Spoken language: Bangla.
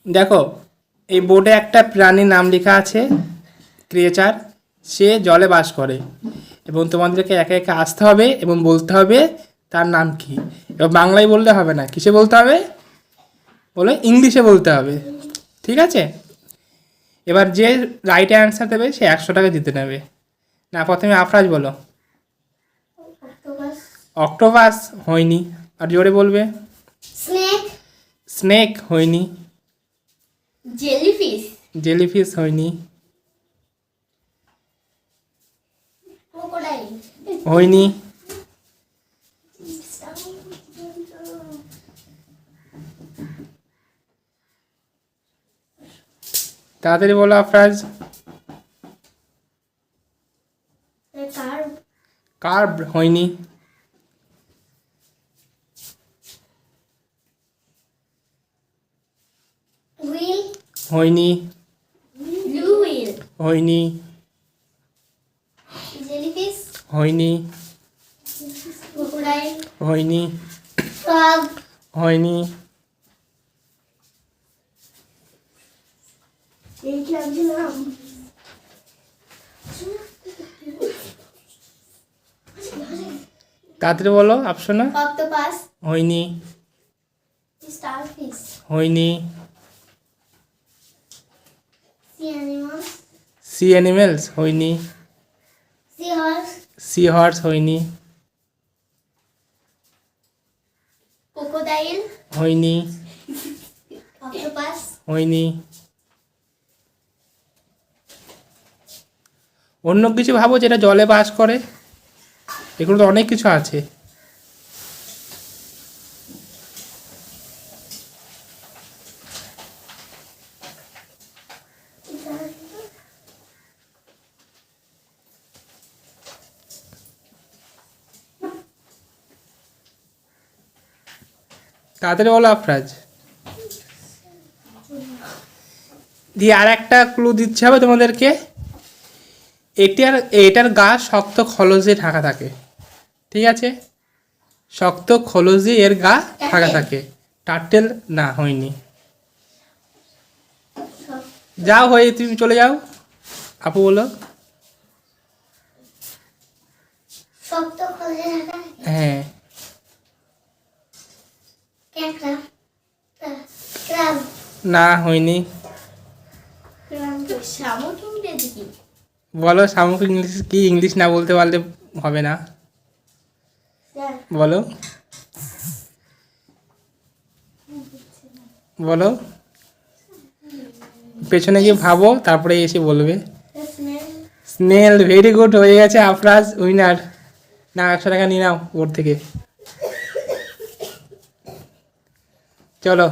দেখো এই বোর্ডে একটা প্রাণীর নাম লেখা আছে, ক্রিয়েচার, সে জলে বাস করে এবং তোমাদেরকে একে একে আসতে হবে এবং বলতে হবে তার নাম কি। এবার বাংলায় বললে হবে না, কিসে বলতে হবে? বলে ইংলিশে বলতে হবে, ঠিক আছে? এবার যে রাইট অ্যান্সার দেবে সে 100 টাকা জিতে নেবে। না, প্রথমে আফরাজ বলো। অক্টোপাস। অক্টোপাস হয়নি, আর জোরে বলবে। স্নেক। স্নেক হয়নি। জেলিফিশ। জেলিফিশ হয়নি। ক্রোকোডাইল। হয়নি। তাড়াতাড়ি বলো আফরাজ। কার্ভ। কার্ভ হয়নি। হুইল। হয়নি। Blue wheel. হয়নি। জেলিফিশ। হয়নি। ক্রোকোডাইল। হয়নি। ফ্রগ। হয়নি। এই কি নাম? তাড়াতাড়ি বলো অপশন। অক্টোপাস। হয়নি। স্টারফিশ। হয়নি। Sea animals. সি অ্যানিমেলস হয়নি। Sea horse. সি হর্স হয়নি। ক্রোকোডাইল। হয়নি। অক্টোপাস। হয়নি। অন্য কিছু ভাবো যেটা জলে বাস করে, এগুলো তো অনেক কিছু আছে। তাড়াতাড়ি বলো আফরাজ। দিয়ে আর একটা ক্লু দিচ্ছে হবে তোমাদেরকে। এটার গা শক্ত খোলস দিয়ে ঢাকা থাকে, ঠিক আছে? শক্ত খোলস দিয়ে এর গা ঢাকা থাকে। টার্টেল না, হয়নি। যাও, হয়ে তুমি চলে যাও। আপু বলো। শক্ত খোলে থাকা। হ্যাঁ। ক্যাকড়া। ক্র্যাব। না, হয়নি। শামুক ইংরেজি কি? বলো শামুক ইংলিশ কি? ইংলিশ না বলতে পারলে হবে না, বলো। বলো, পেছনে গিয়ে ভাবো, তারপরে এসে বলবে। স্নেল, ভেরি গুড, হয়ে গেছে আফরাজ উইনার। না, 100 টাকা নিয়ে নাও ওর থেকে, চলো।